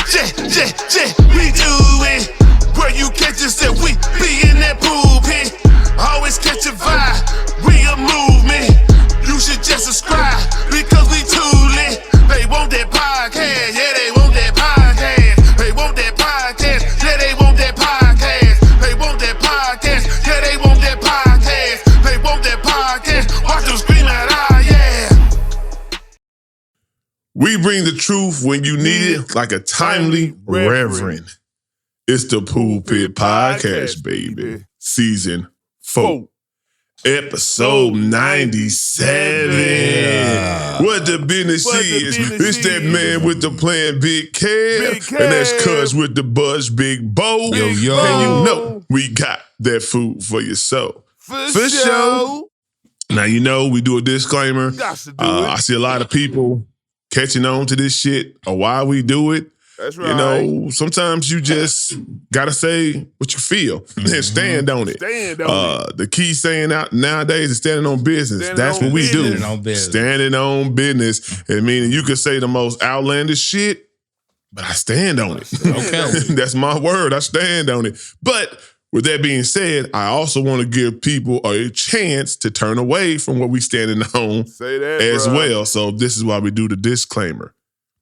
we do it. Where you catch us that we be in that pulpit. Always catch a vibe, we a movement. You should just subscribe because we too lit. They want that podcast, yeah, they want that podcast. They want that podcast, yeah, they want that podcast. They want that podcast, yeah, they want that podcast. They want that podcast, watch them scream out, ah, yeah. We bring the truth when you need it, like a timely reverend. It's the Pulpit Podcast, baby. Season 4. Episode 97. Yeah. What the business is. It's that man with the plan, Big Kev. And that's Cuz with the buzz, Big Bo. Yo. And you know we got that food for your soul. For sure. Now, you know, we do a disclaimer. I see a lot of people catching on to this shit or why we do it. That's right. You know, sometimes you just gotta say what you feel and stand on it. The key saying out nowadays is standing on business. That's what we do. Standing on business. And meaning you could say the most outlandish shit, but I stand on it. Okay. That's my word. I stand on it. But with that being said, I also want to give people a chance to turn away from what we standing on as well. So this is why we do the disclaimer.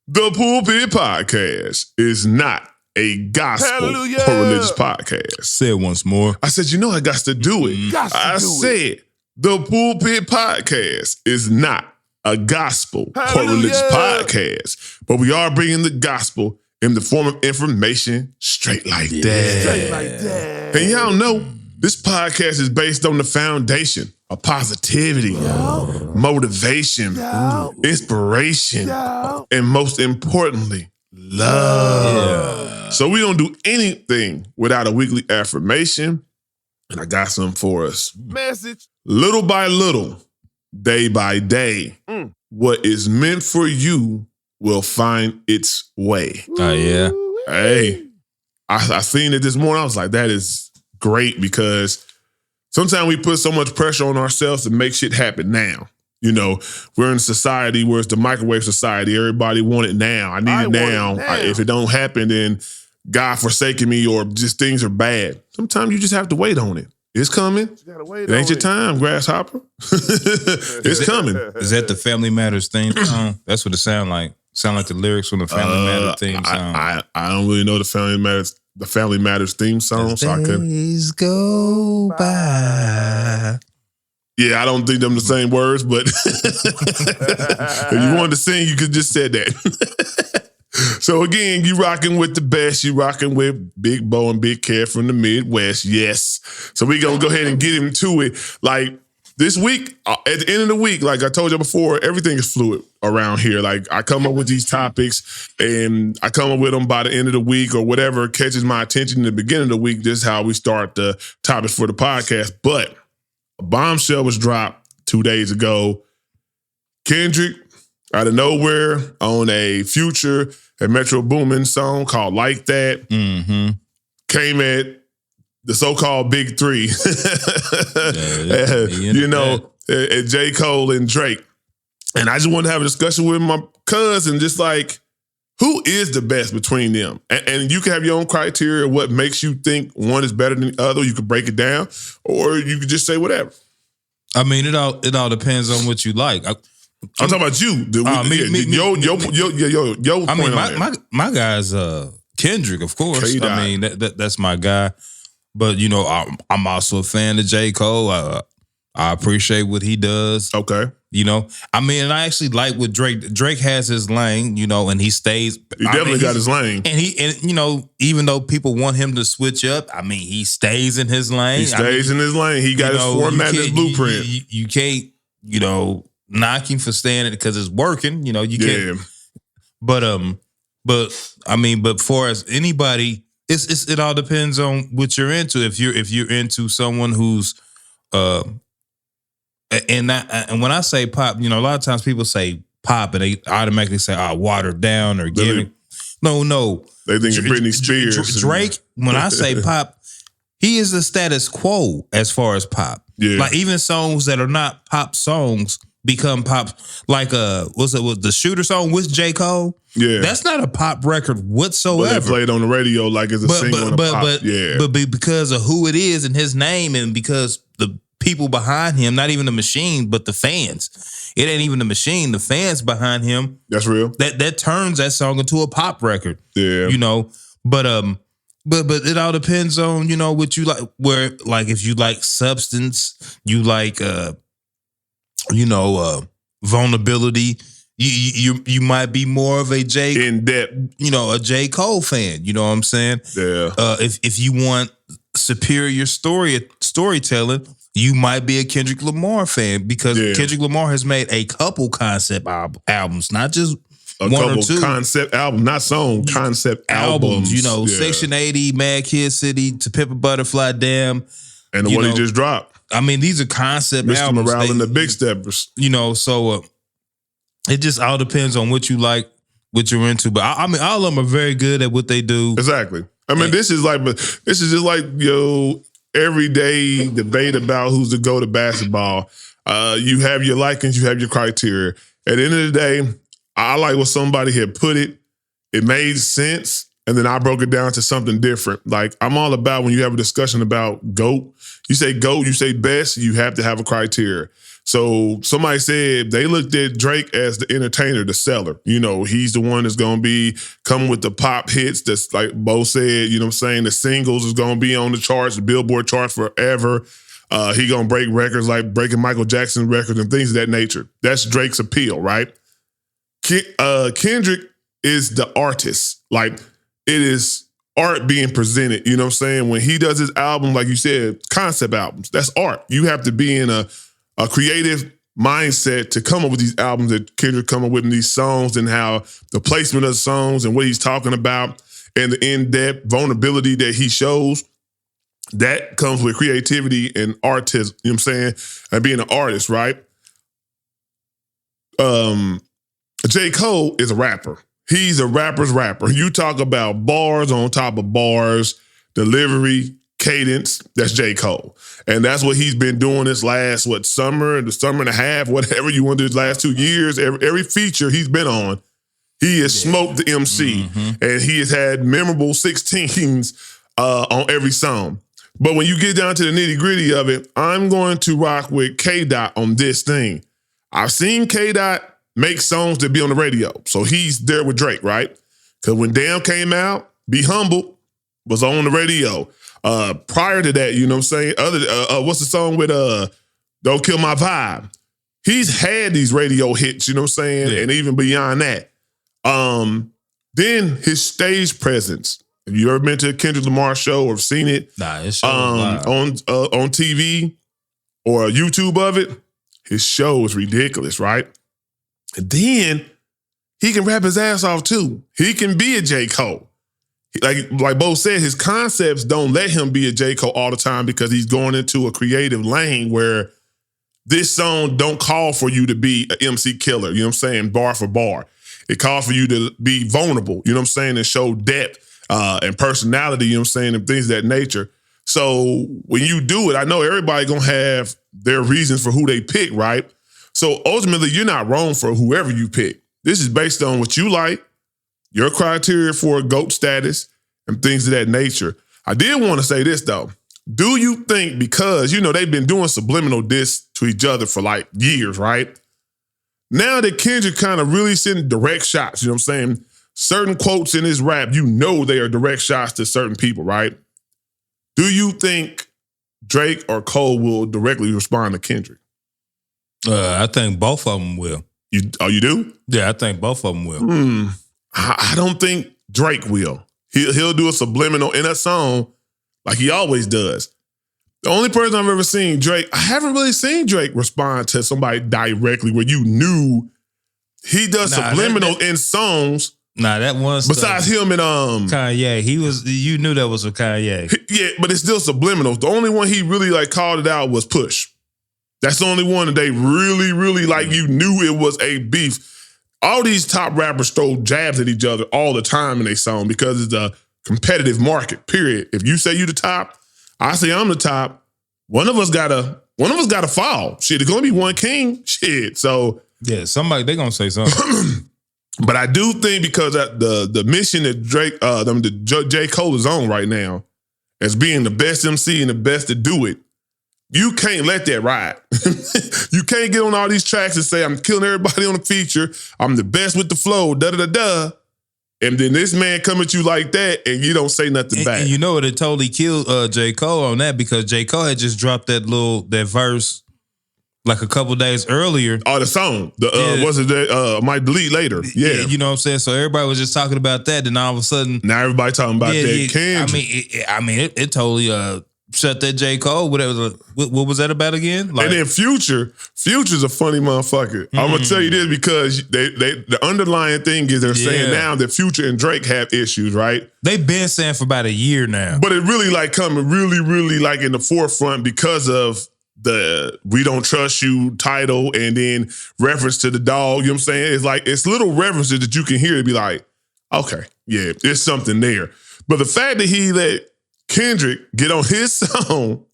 The Pulpit Podcast is not a gospel or religious podcast. Say it once more. I said, you know I got to do it. I said, the Pulpit Podcast is not a gospel or religious podcast, but we are bringing the gospel in the form of information straight like that. Straight like that. And y'all know, this podcast is based on the foundation of positivity, motivation, inspiration, and most importantly, love. So we don't do anything without a weekly affirmation. And I got something for us. Message. Little by little, day by day, what is meant for you will find its way. Oh, yeah. Hey, I seen it this morning. I was like, that is great, because sometimes we put so much pressure on ourselves to make shit happen now. You know, we're in a society where it's the microwave society. Everybody want it now. I need it now. If it don't happen, then God forsaken me, or just things are bad. Sometimes you just have to wait on it. It's coming. It ain't your time, grasshopper. It's coming. Is that the Family Matters theme song? That's what it sound like. Sound like the lyrics from the Family Matters theme song. I don't really know the Family Matters theme song, so I couldn't. Days go by. Yeah, I don't think them the same words, but if you wanted to sing, you could just said that. So again, you rocking with the best. You rocking with Big Bo and Big Kev from the Midwest. Yes. So we gonna go ahead and get into it. Like this week, at the end of the week, like I told you before, everything is fluid around here. Like I come up with these topics and I come up with them by the end of the week, or whatever catches my attention in the beginning of the week. This is how we start the topics for the podcast. But a bombshell was dropped 2 days ago. Kendrick, out of nowhere, on a Future and Metro Boomin song called Like That, came at the so-called Big Three. You know, at J. Cole and Drake. And I just wanted to have a discussion with my cousin, just like, who is the best between them? And you can have your own criteria, what makes you think one is better than the other. You could break it down, or you could just say whatever. I mean, it all depends on what you like. I'm talking about you. Your point on my guy's Kendrick, of course. I mean, that's my guy. But you know, I'm also a fan of J. Cole. I appreciate what he does. Okay. You know, I mean, and I actually like what Drake has his lane, you know, and he stays. He definitely got his lane. And you know, even though people want him to switch up, I mean, he stays in his lane. He stays in his lane. He got his format, his blueprint. You can't, you know, knock him for staying in it because it's working. You know, you can't. But I mean, but for as anybody, it all depends on what you're into. If you're into someone who's and when I say pop, you know, a lot of times people say pop and they automatically say, watered down or giving. No. They think it's Britney Spears. Drake, when I say pop, he is the status quo as far as pop. Yeah. Like even songs that are not pop songs, become pop. Like was the Shooter song with J. Cole? Yeah, that's not a pop record whatsoever. But they played on the radio like it's a single. But because of who it is and his name, and because the people behind him, not even the machine, but the fans. It ain't even the machine. The fans behind him. That's real. That turns that song into a pop record. Yeah, you know. But it all depends on, you know, what you like. Where, like, if you like substance, you like vulnerability. You might be more of a in depth, you know, a J. Cole fan. You know what I'm saying? Yeah. If you want superior storytelling, you might be a Kendrick Lamar fan, because Kendrick Lamar has made a couple concept albums, not just a one couple or two concept albums, not song, concept albums. You know, Section 80, Mad Kid City, To Pimp a Butterfly, Damn, and the one he just dropped. I mean, these are concept Mr. albums. Morale and the Big Steppers. You know, so it just all depends on what you like, what you're into. But I mean, all of them are very good at what they do. Exactly. I mean, this is just like everyday debate about who's the GOAT of basketball. You have your likings, you have your criteria. At the end of the day, I like what somebody had put it. It made sense. And then I broke it down to something different. Like, I'm all about when you have a discussion about GOAT, you say GOAT, you say best, you have to have a criteria. So somebody said they looked at Drake as the entertainer, the seller. You know, he's the one that's going to be coming with the pop hits. That's like Bo said, you know what I'm saying? The singles is going to be on the charts, the Billboard charts forever. He going to break records like breaking Michael Jackson records and things of that nature. That's Drake's appeal, right? Kendrick is the artist. Like, it is art being presented. You know what I'm saying? When he does his album, like you said, concept albums, that's art. You have to be in a creative mindset to come up with these albums that Kendrick come up with, in these songs, and how the placement of the songs and what he's talking about and the in-depth vulnerability that he shows. That comes with creativity and artism, you know what I'm saying? And being an artist, right? J. Cole is a rapper. He's a rapper's rapper. You talk about bars on top of bars, delivery, cadence, that's J. Cole. And that's what he's been doing this last, summer and a half, whatever you want to do, the last 2 years. Every feature he's been on, he has smoked the MC. And he has had memorable 16s on every song. But when you get down to the nitty gritty of it, I'm going to rock with K-Dot on this thing. I've seen K-Dot make songs that be on the radio. So he's there with Drake, right? Because when Damn came out, Be Humble was on the radio. Prior to that, you know what I'm saying? What's the song with Don't Kill My Vibe? He's had these radio hits, you know what I'm saying? Yeah. And even beyond that. Then his stage presence. Have you ever been to a Kendrick Lamar show or seen it? Nah, it's so on TV or YouTube of it? His show is ridiculous, right? And then he can rap his ass off too. He can be a J. Cole. Like Bo said, his concepts don't let him be a J. Cole all the time, because he's going into a creative lane where this song don't call for you to be an MC killer, you know what I'm saying, bar for bar. It calls for you to be vulnerable, you know what I'm saying, and show depth and personality, you know what I'm saying, and things of that nature. So when you do it, I know everybody gonna have their reasons for who they pick, right? So ultimately, you're not wrong for whoever you pick. This is based on what you like, your criteria for GOAT status, and things of that nature. I did want to say this, though. Do you think, because, you know, they've been doing subliminal diss to each other for like years, right? Now that Kendrick kind of really sending direct shots, you know what I'm saying? Certain quotes in his rap, you know they are direct shots to certain people, right? Do you think Drake or Cole will directly respond to Kendrick? I think both of them will. You do? Yeah, I think both of them will. I don't think Drake will. He'll do a subliminal in a song like he always does. The only person I've ever seen Drake, I haven't really seen Drake respond to somebody directly where you knew he does subliminal in songs. Nah, that one. Besides him and Kanye, you knew that was a Kanye. Yeah, but it's still subliminal. The only one he really like called it out was Push. That's the only one that they really, really like. You knew it was a beef. All these top rappers throw jabs at each other all the time in their song because it's a competitive market, period. If you say you the top, I say I'm the top, one of us gotta fall. Shit, it's gonna be one king. Shit. So yeah, somebody they gonna say something. But I do think because the mission that J. Cole is on right now, as being the best MC and the best to do it, you can't let that ride. You can't get on all these tracks and say, I'm killing everybody on the feature. I'm the best with the flow, da-da-da-da. And then this man come at you like that and you don't say nothing back. And you know what? It totally killed J. Cole on that because J. Cole had just dropped that verse like a couple days earlier. Oh, the song. Was it that might delete later. Yeah. You know what I'm saying? So everybody was just talking about that. Then all of a sudden. Now everybody talking about that Kendrick. I mean, it totally shut that J. Cole. Whatever. What was that about again? Like, and then Future's a funny motherfucker. I'm gonna tell you this because the underlying thing is they're saying now that Future and Drake have issues, right? They've been saying for about a year now. But it really like coming really, really like in the forefront because of the "We Don't Trust You" title and then reference to the dog. You know what I'm saying? It's like it's little references that you can hear to be like, okay, yeah, there's something there. But the fact that he let Kendrick get on his song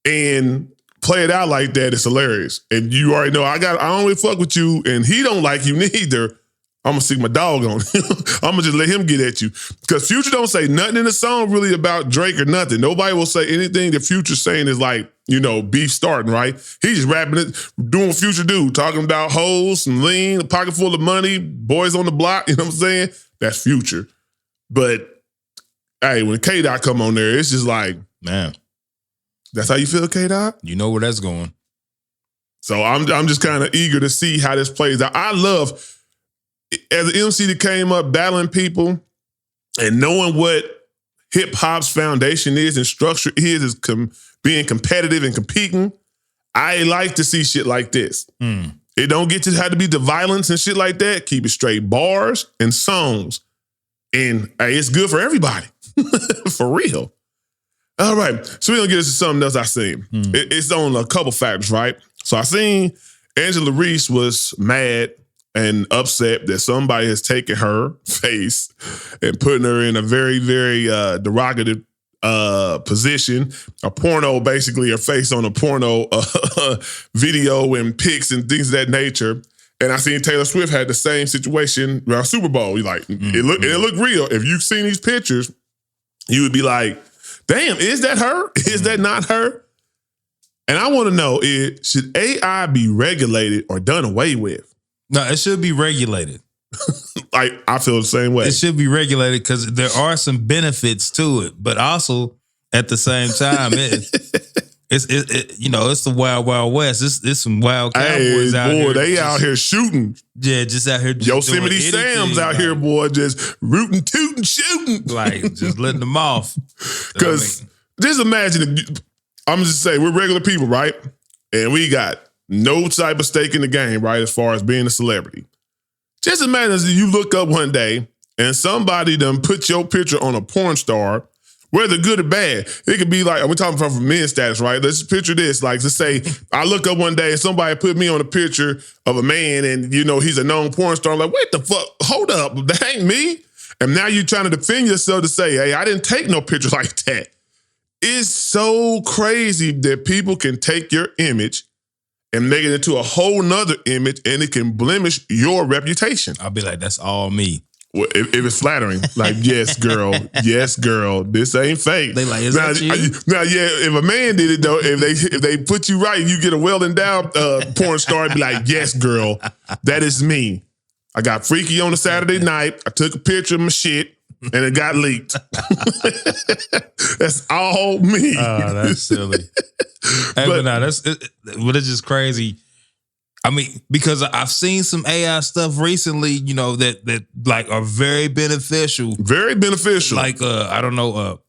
and play it out like that is hilarious. And you already know I don't really fuck with you, and he don't like you neither. I'm gonna stick my dog on him. I'm gonna just let him get at you. Because Future don't say nothing in the song really about Drake or nothing. Nobody will say anything that Future's saying is like, beef starting, right? He's just rapping it, doing what Future do, talking about hoes, some lean, a pocket full of money, boys on the block, you know what I'm saying? That's Future. But hey, when K-Dot come on there, it's just like, man, that's how you feel, K-Dot? You know where that's going. So I'm just kind of eager to see how this plays out. I love, as an MC that came up battling people and knowing what hip hop's foundation is and structure is being competitive and competing, I like to see shit like this. It don't get to have to be the violence and shit like that. Keep it straight bars and songs. And hey, it's good for everybody. For real. All right. So we're going to get into something else I seen. It's on a couple factors, right? So I seen Angela Reese was mad and upset that somebody has taken her face and putting her in a very, very derogative position. A porno, basically her face on a porno video and pics and things of that nature. And I seen Taylor Swift had the same situation around Super Bowl. You like, it looked real. If you've seen these pictures, you would be like, damn, is that her? Is that not her? And I want to know, should AI be regulated or done away with? No, it should be regulated. Like, I feel the same way. It should be regulated because there are some benefits to it, but also at the same time, it's the wild, wild west. It's some wild cowboys out here. They out here shooting. Yeah, just out here. Yosemite Sam's out here, boy, just rooting, tooting, shooting. Like, just letting them off. Because just imagine, I'm just saying, we're regular people, right? And we got no type of stake in the game, right? As far as being a celebrity. Just imagine as you look up one day and somebody done put your picture on a porn star, whether good or bad. It could be like, we're talking from men's status, right? Let's picture this. Like, let's say I look up one day and somebody put me on a picture of a man and, he's a known porn star. I'm like, what the fuck? Hold up. That ain't me. And now you're trying to defend yourself to say, hey, I didn't take no picture like that. It's so crazy that people can take your image and make it into a whole nother image and it can blemish your reputation. I'll be like, that's all me. Well, if it's flattering, like, yes, girl, this ain't fake. They like, is that you? Now, yeah, if a man did it though, if they put you right, you get a well-endowed porn star, be like, yes, girl, that is me. I got freaky on a Saturday night. I took a picture of my shit and it got leaked. That's all me. Oh, that's silly. But no, it's just crazy. I mean, because I've seen some AI stuff recently, that like are very beneficial. Very beneficial. Like, I don't know,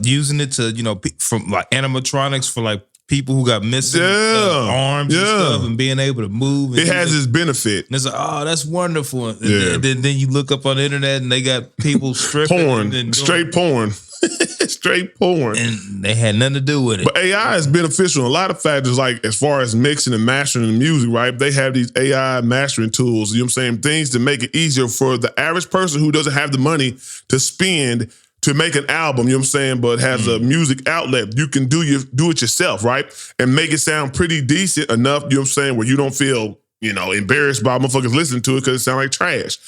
using it to, from like animatronics for like people who got missing arms and stuff and being able to move. It has its benefit. And it's like, oh, that's wonderful. And then you look up on the internet and they got people stripping. Porn. Straight porn. Straight porn. And they had nothing to do with it. But AI is beneficial in a lot of factors, like as far as mixing and mastering the music, right? They have these AI mastering tools, you know what I'm saying? Things to make it easier for the average person who doesn't have the money to spend to make an album, you know what I'm saying, but has a music outlet, you can do it yourself, right? And make it sound pretty decent enough, you know what I'm saying, where you don't feel, embarrassed by motherfuckers listening to it because it sounds like trash.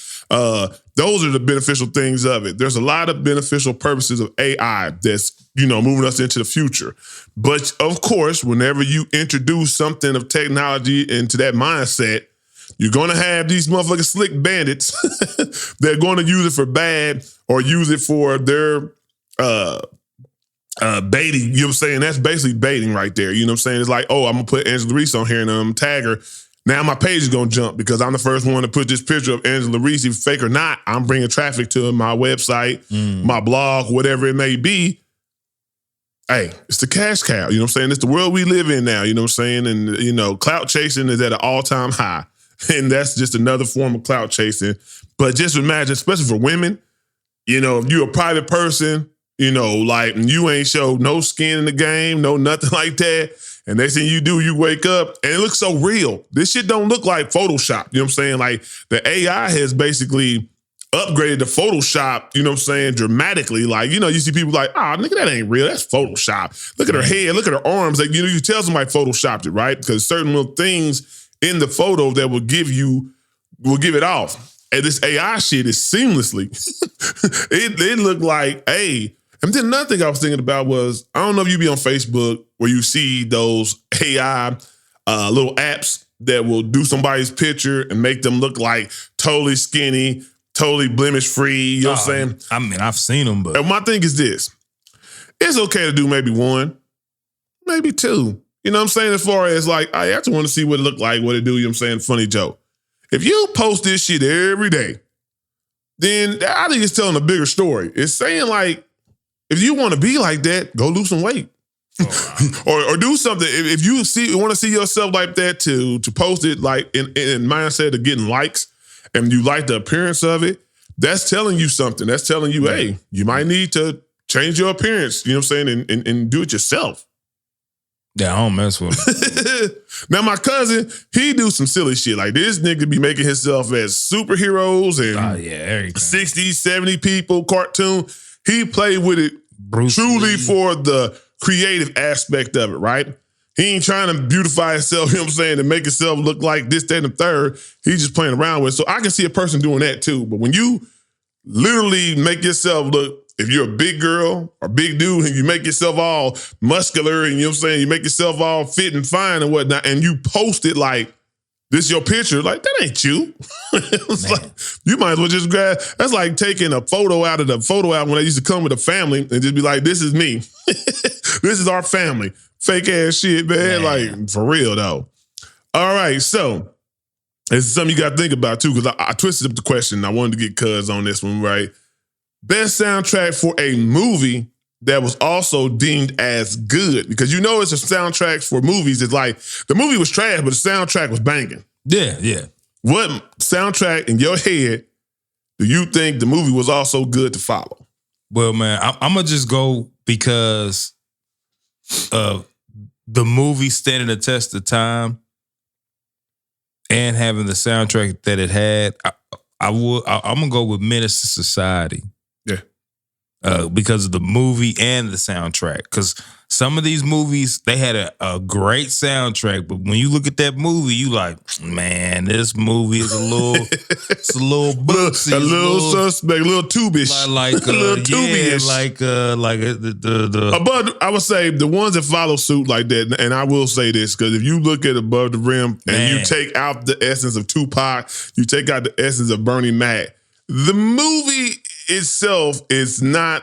Those are the beneficial things of it. There's a lot of beneficial purposes of AI that's, moving us into the future. But of course, whenever you introduce something of technology into that mindset, you're going to have these motherfucking slick bandits. They're going to use it for bad or use it for their baiting. You know what I'm saying? That's basically baiting right there. You know what I'm saying? It's like, oh, I'm going to put Angela Reese on here and I'm tag her. Now my page is going to jump because I'm the first one to put this picture of Angela Reese. Fake or not, I'm bringing traffic to my website, my blog, whatever it may be. Hey, it's the cash cow. You know what I'm saying? It's the world we live in now. You know what I'm saying? And, clout chasing is at an all-time high. And that's just another form of clout chasing. But just imagine, especially for women, if you're a private person, like you ain't showed no skin in the game, no nothing like that. And next thing you do, you wake up and it looks so real. This shit don't look like Photoshop. You know what I'm saying? Like the AI has basically upgraded the Photoshop, you know what I'm saying, dramatically. Like, you see people like, nigga, that ain't real. That's Photoshop. Look at her head. Look at her arms. Like, you tell somebody Photoshopped it, right? Because certain little things in the photo that will give it off. And this AI shit is seamlessly. it looked like, hey. And then another thing I was thinking about was, I don't know if you be on Facebook where you see those AI little apps that will do somebody's picture and make them look like totally skinny, totally blemish free. You know what I'm saying? I mean, I've seen them, but. And my thing is this. It's okay to do maybe one, maybe two. You know what I'm saying? As far as like, I just want to see what it look like, what it do, you know what I'm saying? Funny joke. If you post this shit every day, then I think it's telling a bigger story. It's saying like, if you want to be like that, go lose some weight. or do something. If you want to see yourself like that to post it like in mindset of getting likes and you like the appearance of it, that's telling you something. That's telling you, hey, you might need to change your appearance, you know what I'm saying, and do it yourself. Yeah, I don't mess with him. Now, my cousin, he do some silly shit. Like this nigga be making himself as superheroes and everything. 60, 70 people, cartoon. He played with it truly for the creative aspect of it, right? He ain't trying to beautify himself, you know what I'm saying, to make himself look like this, that, and the third. He's just playing around with it. So I can see a person doing that too. But when you literally make yourself look, if you're a big girl or big dude and you make yourself all muscular and you know what I'm saying, you make yourself all fit and fine and whatnot, and you post it like, this your picture, like, that ain't you. It's like, you might as well just grab, that's like taking a photo out of the photo album when they used to come with a family and just be like, this is me. This is our family. Fake ass shit, man. Like, for real, though. All right, so this is something you got to think about, too, because I twisted up the question. I wanted to get Cuz on this one, right? Best soundtrack for a movie that was also deemed as good. Because it's a soundtrack for movies. It's like, the movie was trash, but the soundtrack was banging. Yeah. What soundtrack in your head do you think the movie was also good to follow? Well, man, I'm going to just go because of the movie standing the test of time and having the soundtrack that it had. I'm going to go with Menace to Society. Because of the movie and the soundtrack. Because some of these movies, they had a great soundtrack, but when you look at that movie, you like, man, this movie is a little booksy, a little suspect, a little tubish, like a little tubish, the above. I would say the ones that follow suit like that, and I will say this because if you look at Above the Rim and you take out the essence of Tupac, you take out the essence of Bernie Mac, the movie itself is not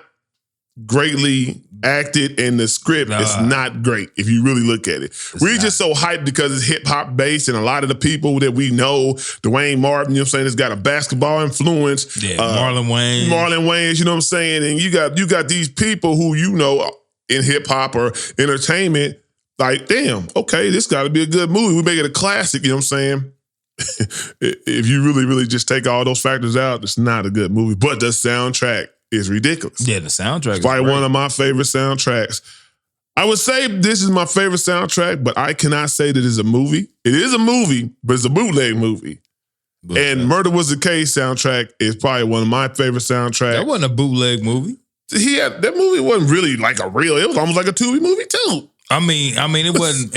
greatly acted and the script is not great if you really look at it. We're just so hyped because it's hip hop based and a lot of the people that we know, Dwayne Martin, you know what I'm saying, has got a basketball influence. Yeah, Marlon Wayans, you know what I'm saying? And you got these people who in hip hop or entertainment, like, damn, okay, this got to be a good movie. We make it a classic, you know what I'm saying? If you really, really just take all those factors out, it's not a good movie. But the soundtrack is ridiculous. Yeah, the soundtrack is probably one of my favorite soundtracks. I would say this is my favorite soundtrack, but I cannot say that it's a movie. It is a movie, but it's a bootleg movie. And Murder Was the Case soundtrack is probably one of my favorite soundtracks. That wasn't a bootleg movie. that movie wasn't really like a real. It was almost like a Tubi movie too. I mean, it wasn't,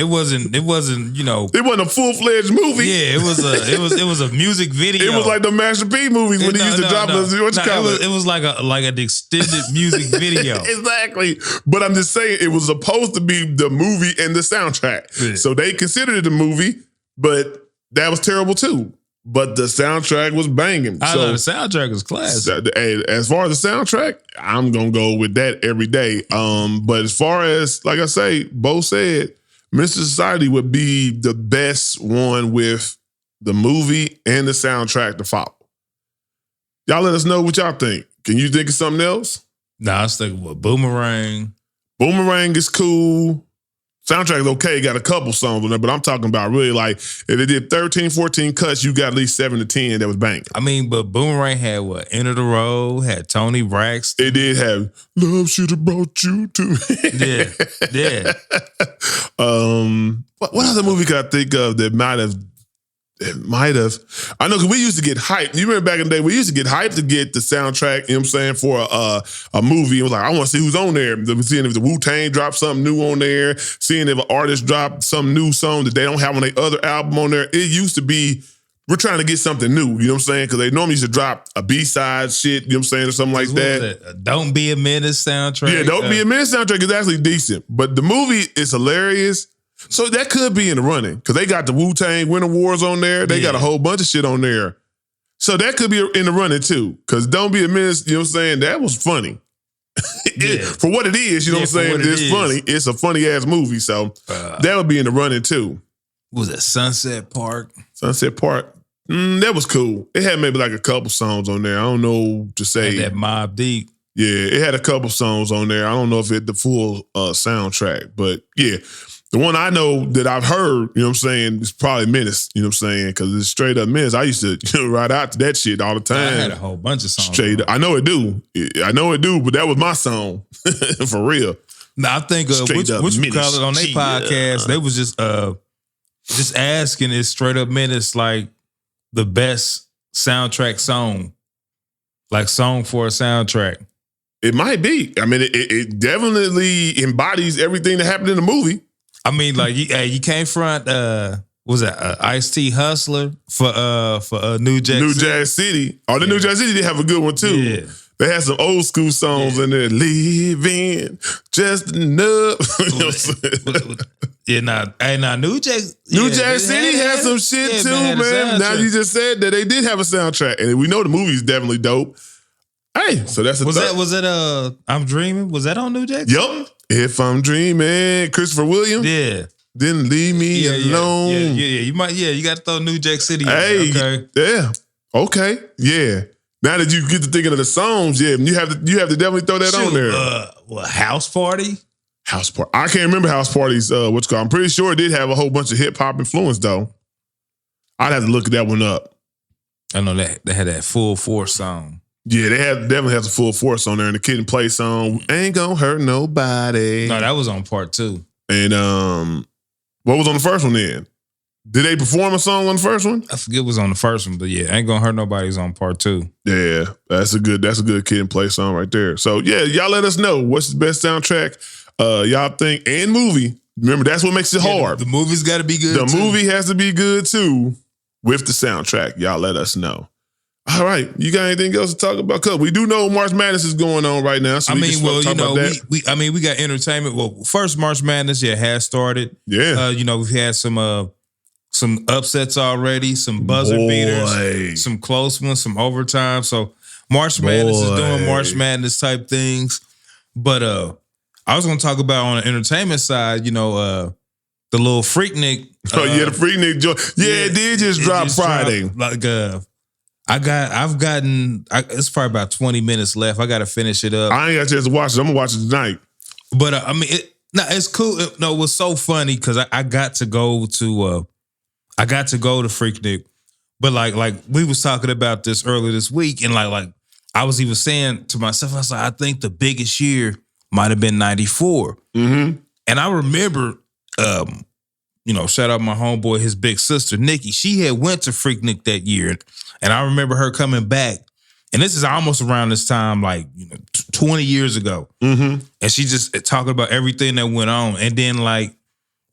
you know, it wasn't a full-fledged movie. Yeah, it was a music video. It was like the Master P movies when he used to drop us. It was like an extended music video. Exactly. But I'm just saying it was supposed to be the movie and the soundtrack. Yeah. So they considered it a movie, but that was terrible too. But the soundtrack was banging. I know the soundtrack was classic. As far as the soundtrack, I'm gonna go with that every day. But as far as, like I say, Bo said, Mr. Society would be the best one with the movie and the soundtrack to follow. Y'all let us know what y'all think. Can you think of something else? Nah, I was thinking about Boomerang. Boomerang is cool. Soundtrack is okay, got a couple songs on there, but I'm talking about really like, if they did 13, 14 cuts, you got at least 7 to 10 that was banging. I mean, but Boomerang had what? End of the Road, had Tony Braxton. It did have Love Should Have Brought You to Me. Yeah. What other movie could I think of that might have, I know, because we used to get hyped. You remember back in the day, we used to get hyped to get the soundtrack, you know what I'm saying, for a movie. It was like, I want to see who's on there. Seeing if the Wu-Tang dropped something new on there, seeing if an artist dropped some new song that they don't have on their other album on there. It used to be, we're trying to get something new, you know what I'm saying? Because they normally used to drop a B-side shit, you know what I'm saying, or something like that. Don't Be a Menace soundtrack. Yeah, Don't Be a Menace soundtrack is actually decent. But the movie is hilarious. So that could be in the running because they got the Wu-Tang Winter Wars on there. They got a whole bunch of shit on there. So that could be in the running too. Because Don't Be a Menace, you know what I'm saying? That was funny. For what it is, you know what I'm saying? It's funny. It's a funny ass movie. So that would be in the running too. Was it Sunset Park? Sunset Park. That was cool. It had maybe like a couple songs on there. I don't know to say. Had that Mobb Deep. Yeah, it had a couple songs on there. I don't know if it the full soundtrack, but yeah. The one I know that I've heard, you know what I'm saying, is probably Menace, you know what I'm saying, because it's straight up Menace. I used to ride out to that shit all the time. I had a whole bunch of songs. Straight up. I know it do, but that was my song, for real. Now I think what you call it on their podcast, they was just asking is Straight Up Menace like the best soundtrack song, like song for a soundtrack. It might be. I mean, it definitely embodies everything that happened in the movie. I mean, like you can't front. Was that Ice-T Hustler for New Jack City? New Jack City. Oh, the New Jack City did have a good one too. Yeah. They had some old school songs in there. Living just enough. New Jack City had some shit too, man. Now you just said that they did have a soundtrack, and we know the movie's definitely dope. Hey, so that's was that I'm Dreaming? Was that on New Jack? Yup. If I'm dreaming, Christopher Williams. Yeah. Then leave me alone. Yeah. You got to throw New Jack City. Hey, okay. Yeah. Okay. Yeah. Now that you get to thinking of the songs, you have to definitely throw that on there. House Party. House Party. I can't remember House Party's what's called. I'm pretty sure it did have a whole bunch of hip hop influence though. I'd have to look that one up. I know that they had that Full Force song. Yeah, they definitely has a Full Force on there, and the Kid and Play song Ain't Gonna Hurt Nobody. No, that was on part 2. And what was on the first one then? Did they perform a song on the first one? I forget what was on the first one, but yeah, Ain't Gonna Hurt Nobody's on part 2. Yeah, that's a good Kid and Play song right there. So yeah, y'all let us know what's the best soundtrack y'all think, and movie. Remember, that's what makes it hard. The movie's got to be good. The movie has to be good too with the soundtrack. Y'all let us know. All right, you got anything else to talk about? Cause we do know March Madness is going on right now. So we got entertainment. Well, first March Madness, has started. Yeah, we've had some upsets already, some buzzer beaters, some close ones, some overtime. So March Madness is doing March Madness type things. But I was going to talk about on the entertainment side, the little Freaknik. The Freaknik joint. Yeah, it did just drop Friday. It's probably about 20 minutes left. I got to finish it up. I ain't got a chance to watch it. I'm going to watch it tonight. But it's cool. No, it was so funny because I got to go to Freaknik. But like we was talking about this earlier this week, and like I was even saying to myself, I was like, I think the biggest year might have been 94. Mm-hmm. And I remember, shout out my homeboy, his big sister, Nikki. She had went to Freaknik that year. And I remember her coming back. And this is almost around this time, 12 20 years ago. Mm-hmm. And she just talking about everything that went on. And then like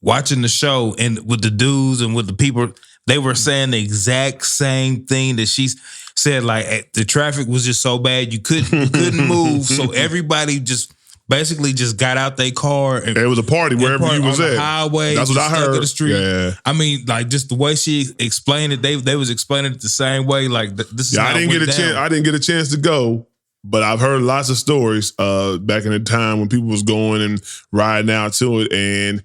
watching the show and with the dudes and with the people, they were saying the exact same thing that she said. Like the traffic was just so bad you couldn't move. So everybody just basically just got out their car. And it was a party wherever you was at. Highway, that's what I heard. At the street. Yeah. I mean, like just the way she explained it, they was explaining it the same way. Like this is how I didn't get a chance. I didn't get a chance to go, but I've heard lots of stories back in the time when people was going and riding out to it, and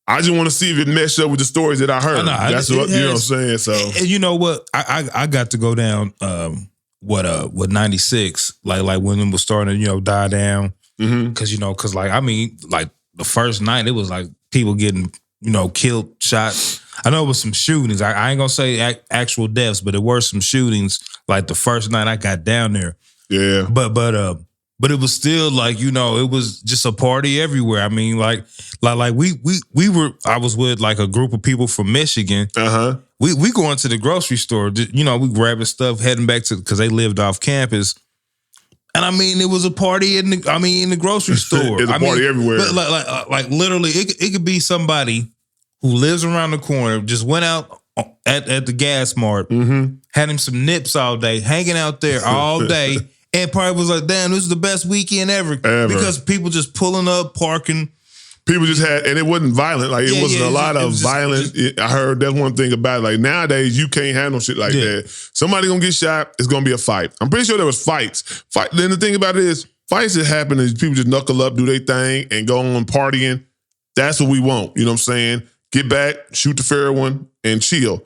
I just want to see if it meshed up with the stories that I heard. That's what you know what I'm saying. So and you know what? I got to go down what 96, like when it was starting to, die down. Cause like, I mean, like the first night it was like people getting, killed, shot. I know it was some shootings. I ain't gonna say actual deaths, but there were some shootings like the first night I got down there. Yeah. But it was still like, it was just a party everywhere. I mean, like we were, I was with like a group of people from Michigan. We going to the grocery store, we grabbing stuff, heading back cause they lived off campus. And I mean, it was a party in the grocery store. It's a party everywhere. Like literally, it could be somebody who lives around the corner, just went out at the gas mart, had him some nips all day, hanging out there all day, and probably was like, damn, this is the best weekend ever. Because people just pulling up, parking. People just had, and it wasn't violent. Like it wasn't a lot of violence. I heard that's one thing about it. Like nowadays, you can't handle shit like that. Somebody gonna get shot. It's gonna be a fight. I'm pretty sure there was fights. Then the thing about it is, fights that happen is people just knuckle up, do their thing, and go on partying. That's what we want. You know what I'm saying? Get back, shoot the fair one, and chill.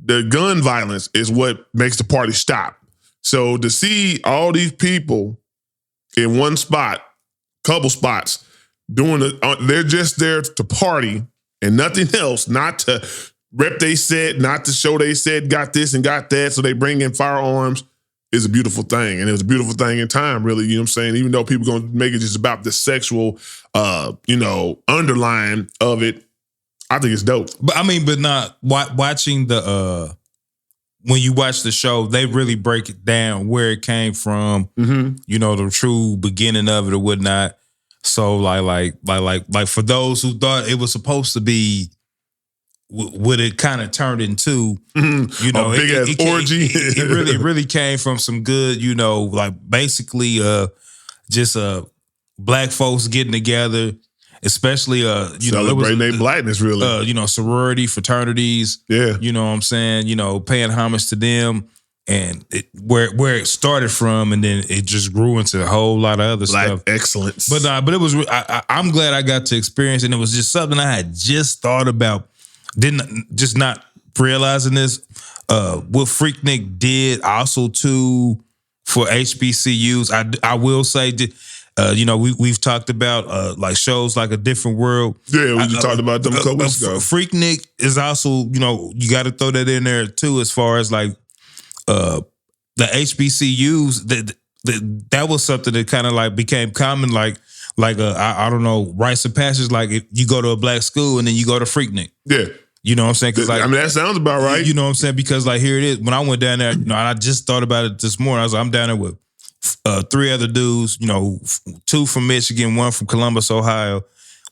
The gun violence is what makes the party stop. So to see all these people in one spot, couple spots, they're just there to party and nothing else, not to rep they set, not to show they said got this and got that, so they bring in firearms, is a beautiful thing. And it was a beautiful thing in time, really, you know what I'm saying? Even though people gonna make it just about the sexual, underlying of it, I think it's dope. But not watching the, when you watch the show, they really break it down where it came from, the true beginning of it or whatnot. So like for those who thought it was supposed to be what it kind of turned into, a big ass orgy. It really came from some good, like basically just black folks getting together, especially celebrating their blackness, really. Sorority, fraternities. Yeah. You know what I'm saying? Paying homage to them. And where it started from, and then it just grew into a whole lot of other Black stuff. excellence. But it was. I'm glad I got to experience, and it was just something I had just thought about. Just not realizing this. What Freaknik did also too for HBCUs. I will say that. We've talked about like shows like A Different World. Yeah, we just talked about them a couple weeks ago. Freaknik is also, you got to throw that in there too, as far as like. The HBCUs that was something that kind of like became common, like I don't know, rites of passage. Like if you go to a black school and then you go to Freaknik. Yeah, you know what I'm saying? Because like, that sounds about right. You know what I'm saying? Because like here it is. When I went down there, and I just thought about it this morning. I was like, I'm down there with 3 other dudes. 2 from Michigan, 1 from Columbus, Ohio.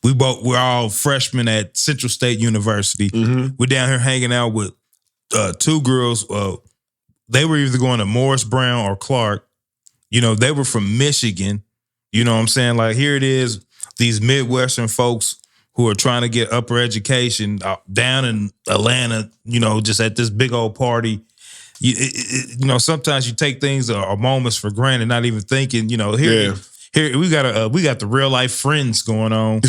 We're all freshmen at Central State University. We're down here hanging out with 2 girls. They were either going to Morris Brown or Clark. They were from Michigan. You know what I'm saying? Like, here it is, these Midwestern folks who are trying to get upper education down in Atlanta, just at this big old party. Sometimes you take things or moments for granted, not even thinking, here we got the real life friends going on.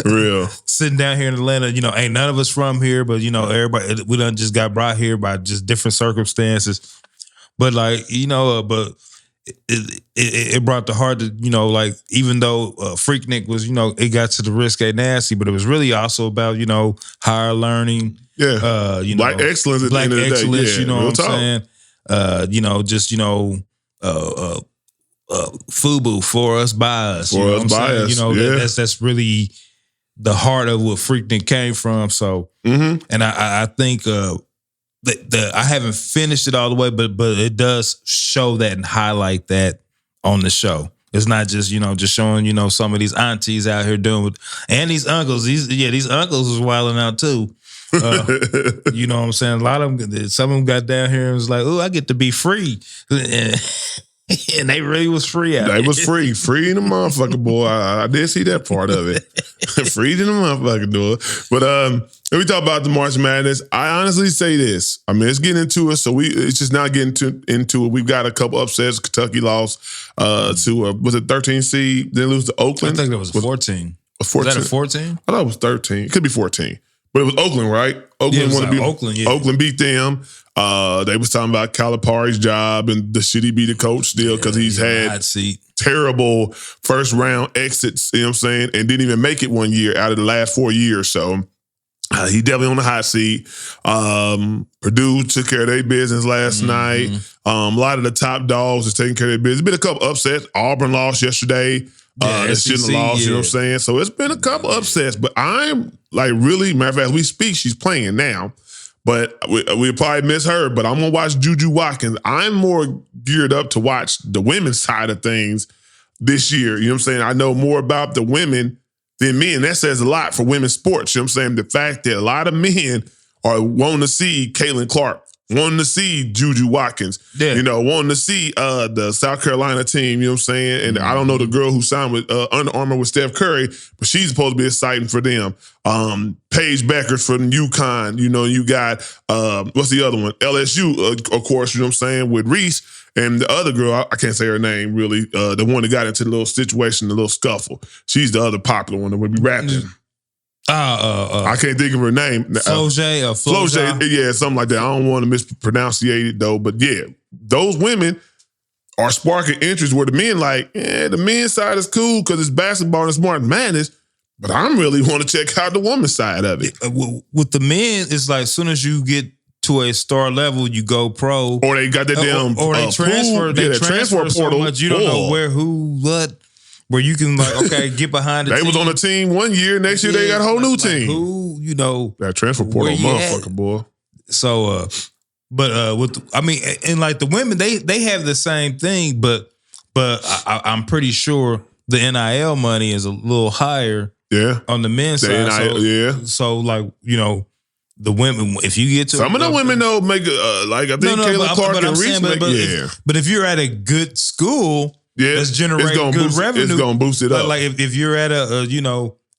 Real. Sitting down here in Atlanta, ain't none of us from here, but everybody, we done just got brought here by just different circumstances. But like, but it brought the heart to, like, even though Freaknik was, it got to the risque nasty, but it was really also about, higher learning. Yeah. Black excellence at Black the end of the excellence, day. Yeah, you know what I'm saying? Just, FUBU, for us, by us. For us, by us. That's really the heart of what Freaknik came from. So, and I think I haven't finished it all the way, but it does show that and highlight that on the show. It's not just, just showing, some of these aunties out here doing with, and these uncles. These uncles was wilding out too. You know what I'm saying? A lot of them, some of them got down here and was like, "Oh, I get to be free," and they really was free out. They was free in the motherfucker, boy. I did see that part of it. Free in the motherfucker, door. But when we talk about the March Madness, I honestly say this. I mean, it's getting into it, so it's just not getting into it. We've got a couple upsets. Kentucky lost to was it 13 seed? Then lose to Oakland. I think that was 14. 14. Was that a 14? I thought it was 13. It could be 14. But it was Oakland, right? Oakland wanted to beat Oakland. Yeah. Oakland beat them. They was talking about Calipari's job and should he be the coach still because he's had terrible first round exits. You know what I'm saying? And didn't even make it 1 year out of the last 4 years. So he definitely on the hot seat. Purdue took care of their business last night. A lot of the top dogs is taking care of their business. Been a couple upsets. Auburn lost yesterday. They shouldn't have lost, you know what I'm saying? So it's been a couple upsets, but I'm like really, matter of fact, as we speak, she's playing now. But we probably miss her, but I'm going to watch Juju Watkins. I'm more geared up to watch the women's side of things this year. You know what I'm saying? I know more about the women than men. That says a lot for women's sports. You know what I'm saying? The fact that a lot of men are wanting to see Caitlin Clark, wanting to see Juju Watkins, wanting to see the South Carolina team, you know what I'm saying? And I don't know the girl who signed with Under Armour with Steph Curry, but she's supposed to be exciting for them. Paige Beckers from UConn, you got, what's the other one? LSU, of course, you know what I'm saying, with Reese. And the other girl, I can't say her name really, the one that got into the little situation, the little scuffle. She's the other popular one that would be rapping. I can't think of her name. Flau'jae, yeah, something like that. I don't want to mispronounce it though, but yeah, those women are sparking interest where the men the men's side is cool because it's basketball and it's March Madness, but I'm really want to check out the women's side of it. With the men, it's like as soon as you get to a star level, you go pro, or they got that damn or they transfer. They transfer portal so much you don't know where, who, what. Where you can get behind the they team. was on a team 1 year, next year they got a whole new team. Who, that transfer portal motherfucker, boy. So, and like the women, they have the same thing, but I'm pretty sure the NIL money is a little higher. Yeah, on the men's side. NIL, So the women, if you get to some of the women though make I think Caitlin Clark and Reese but if you're at a good school. Yeah, that's generating good revenue. It's gonna boost it up. Like if you're at a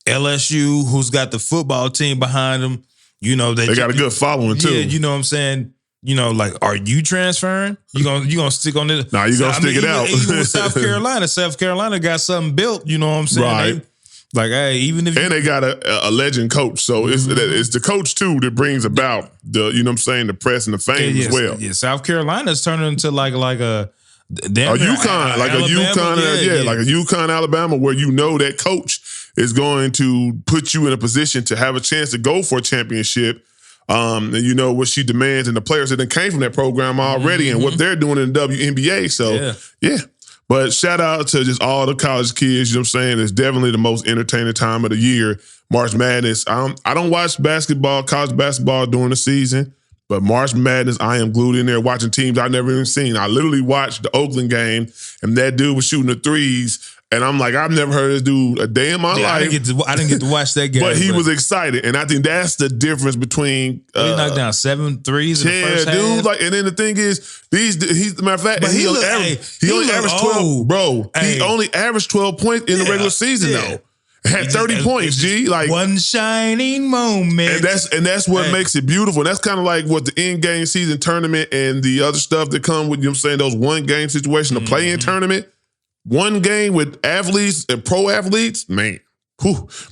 LSU who's got the football team behind them, they got a good following too. Yeah, you know what I'm saying. Are you transferring? You gonna stick on this? Nah, you gonna stick it out. Even with South Carolina got something built. You know what I'm saying? Right. Even if they got a legend coach, so it's the coach too that brings about the the press and the fame as well. Yeah, South Carolina's turning into like a. UConn, like a UConn, Alabama, where that coach is going to put you in a position to have a chance to go for a championship. And what she demands, and the players that came from that program already, and what they're doing in the WNBA. So yeah. But shout out to just all the college kids. You know what I'm saying? It's definitely the most entertaining time of the year. March Madness. I don't watch college basketball during the season. But March Madness, I am glued in there watching teams I've never even seen. I literally watched the Oakland game, and that dude was shooting the threes, and I'm like, I've never heard this dude a day in my life. I didn't get to watch that game. But he was excited, and I think that's the difference between... he knocked down 7 threes in the first half. Yeah, dude. And then the thing is, he's matter of fact, he only averaged 12. Bro, he only averaged 12 points in the regular season, though. Had 30 points, G. Like one shining moment. And that's what makes it beautiful. And that's kind of like what the in-game season tournament and the other stuff that come with, those one-game situation, the play-in tournament. One game with athletes and pro athletes, man.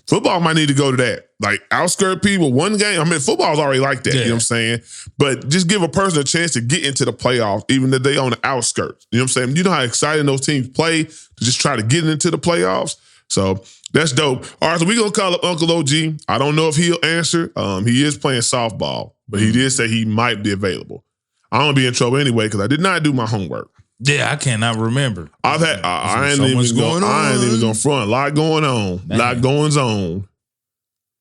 Football might need to go to that. Like outskirt people, one game. I mean, football's already like that, you know what I'm saying? But just give a person a chance to get into the playoffs, even if they on the outskirts. You know what I'm saying? You know how exciting those teams play to just try to get into the playoffs? So that's dope. All right, so we're going to call up Uncle OG. I don't know if he'll answer. He is playing softball, but he did say he might be available. I'm going to be in trouble anyway because I did not do my homework. Yeah, I cannot remember. I ain't even going to front. A lot going on. A lot going on.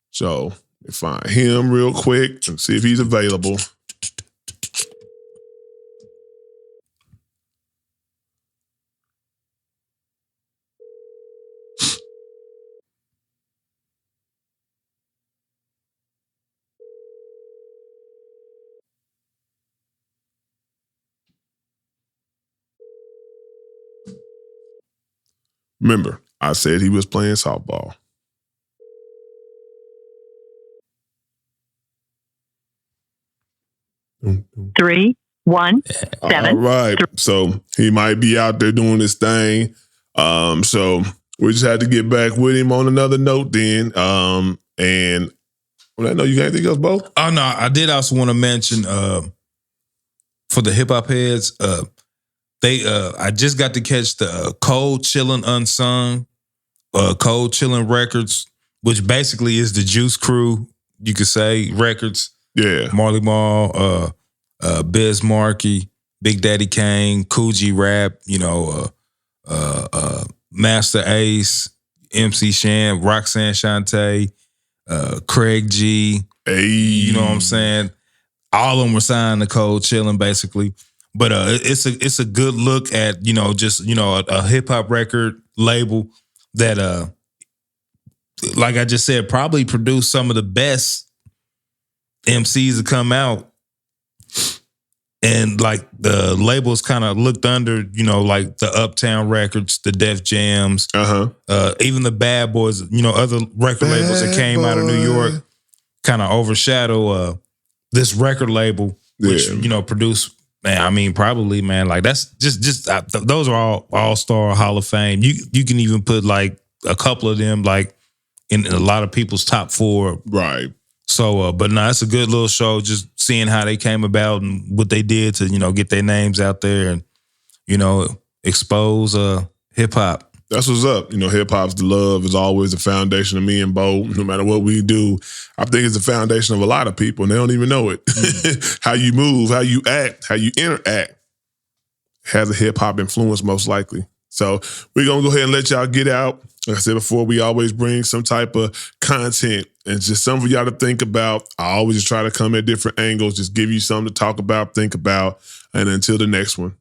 So, let me find him real quick and see if he's available. Remember, I said he was playing softball. Three, 1, 7. All right. So he might be out there doing his thing. So we just had to get back with him on another note then. And I know you got anything else, Bo? Oh no, I did also want to mention for the hip hop heads, I just got to catch the Cold Chillin' Unsung, Cold Chillin' Records, which basically is the Juice Crew, you could say, records. Yeah. Marley Marl, Biz Markie, Big Daddy Kane, Coogee Rap, Master Ace, MC Shan, Roxanne Shante, Craig G. Hey. You know what I'm saying? All of them were signed to Cold Chillin' basically. But it's a good look at, a hip hop record label that like I just said, probably produced some of the best MCs to come out. And like the labels kind of looked under, like the Uptown Records, the Def Jams, even the Bad Boys, other record labels that came out of New York kind of overshadow this record label, which, produced, man, I mean, probably, man, like that's just those are all-star Hall of Fame. You can even put like a couple of them like in a lot of people's top 4. Right. So, but no, it's a good little show. Just seeing how they came about and what they did to, get their names out there and, expose hip hop. That's what's up. Hip hop's the love is always the foundation of me and Bo. No matter what we do, I think it's the foundation of a lot of people, and they don't even know it. How you move, how you act, how you interact has a hip hop influence most likely. So we're gonna go ahead and let y'all get out. Like I said before, we always bring some type of content and just something for y'all to think about. I always just try to come at different angles, just give you something to talk about, think about, and until the next one.